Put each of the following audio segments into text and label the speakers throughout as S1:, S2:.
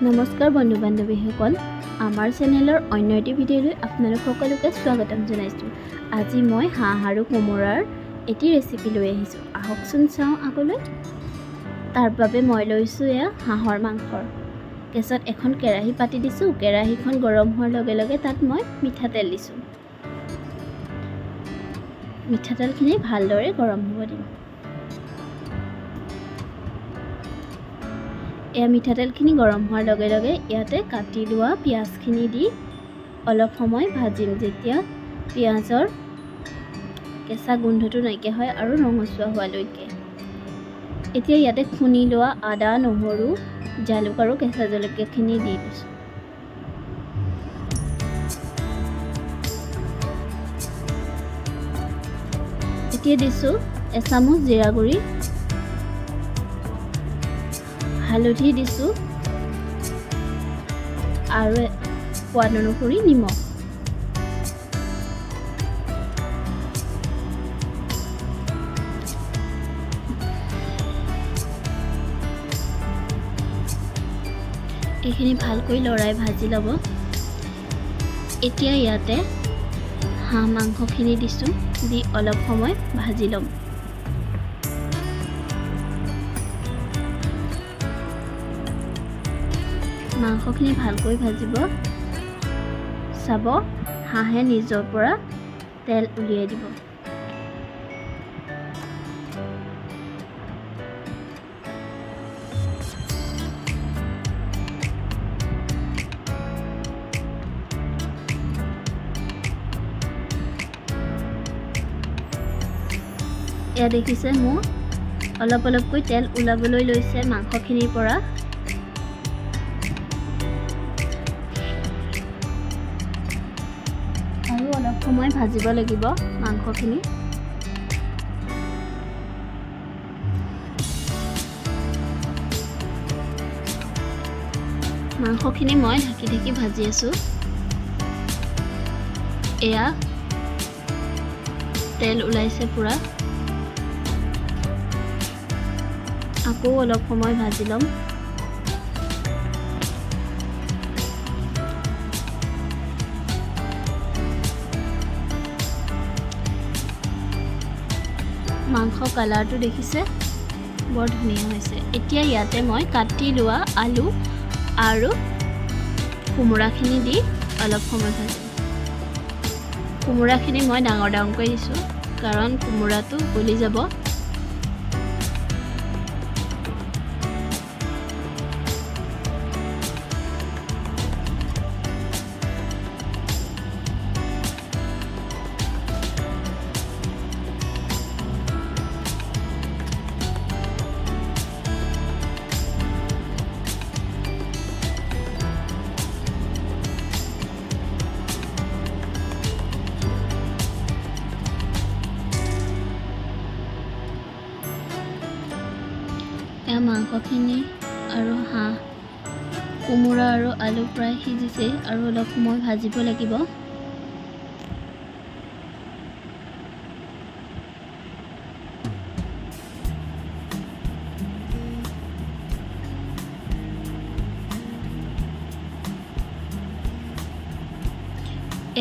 S1: নমস্কাৰ বন্ধু বান্ধৱীসকল, আমাৰ চেনেলৰ অন্য এটি ভিডিঅ'লৈ আপোনালোক সকলোকে স্বাগতম জনাইছোঁ। আজি মই হাঁহ আৰু কোমোৰাৰ এটি ৰেচিপি লৈ আহিছোঁ। আহকচোন চাওঁ আগলৈ। তাৰ বাবে মই লৈছোঁ এয়া হাঁহৰ মাংসৰ। গেছত এখন কেৰাহী পাতি দিছোঁ। কেৰাহীখন গৰম হোৱাৰ লগে লগে তাত মই মিঠাতেল দিছোঁ। মিঠাতেলখিনি ভালদৰে গৰম হ'ব দিম। এয়া মিঠাতেলখিনি গৰম হোৱাৰ লগে লগে ইয়াতে কাটি লোৱা পিঁয়াজখিনি দি অলপ সময় ভাজিম, যেতিয়া পিঁয়াজৰ কেঁচা গোন্ধটো নাইকিয়া হয় আৰু ৰঙচুৱা হোৱালৈকে। এতিয়া ইয়াতে খুন্দি লোৱা আদা, নহৰু, জালুক আৰু কেঁচা জলকীয়াখিনি দি দিছোঁ। এতিয়া দিছোঁ এচামুচ জিৰা গুড়ি, হালধি দিছোঁ আৰু সোৱাদ অনুসৰি নিমখ। এইখিনি ভালকৈ লৰাই ভাজি ল'ব। এতিয়া ইয়াতে হাঁহ মাংসখিনি দিছোঁ, দি অলপ সময় ভাজি ল'ম। মাংসখিনি ভালকৈ ভাজিব। চাব, হাঁহে নিজৰ পৰা তেল উলিয়াই দিব। এয়া দেখিছে, মোৰ অলপ অলপকৈ তেল ওলাবলৈ লৈছে মাংসখিনিৰ পৰা। আৰু অলপ সময় ভাজিব লাগিব মাংসখিনি। মাংসখিনি মই ঢাকি ঢাকি ভাজি আছোঁ। এয়া তেল ওলাইছে পুৰা। আকৌ অলপ সময় ভাজি ল'ম। মাংস কালাৰটো দেখিছে, বৰ ধুনীয়া হৈছে। এতিয়া ইয়াতে মই কাটি লোৱা আলু আৰু কোমোৰাখিনি দি অলপ সময় ভাজিম। কোমোৰাখিনি মই ডাঙৰ ডাঙৰকৈ দিছোঁ, কাৰণ কোমোৰাটো গলি যাব। মাংসখিনি আৰু হাঁহ, কোমোৰা আৰু আলু প্ৰায় সিজিছে, আৰু অলপ সময় ভাজিব লাগিব।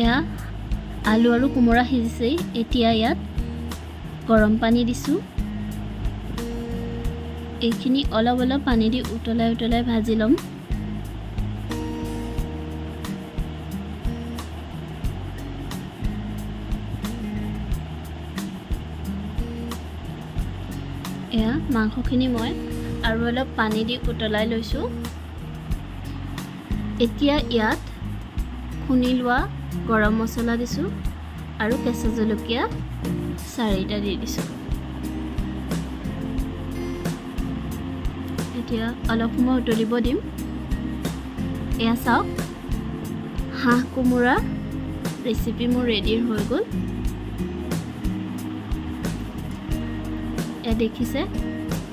S1: এয়া আলু আৰু কোমোৰা সিজিছেই। এতিয়া ইয়াত গৰম পানী দিছোঁ। এইখিনি অলপ অলপ পানী দি উতলাই উতলাই ভাজি ল'ম। এয়া মাংসখিনি মই আৰু অলপ পানী দি উতলাই লৈছোঁ। এতিয়া ইয়াত খুন্দি লোৱা গৰম মছলা দিছোঁ আৰু কেঁচা জলকীয়া 4টা দি দিছোঁ। এতিয়া অলপ সময় উতলিব দিম। এয়া চাওক, হাঁহ কোমোৰা ৰেচিপি মোৰ ৰেডি হৈ গ'ল। এয়া দেখিছে,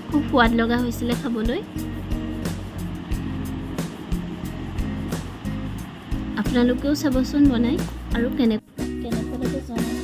S1: খুব সোৱাদ লগা হৈছিলে খাবলৈ। আপোনালোকেও চাবচোন বনাই, আৰু কেনেকুৱা লাগে জনাব।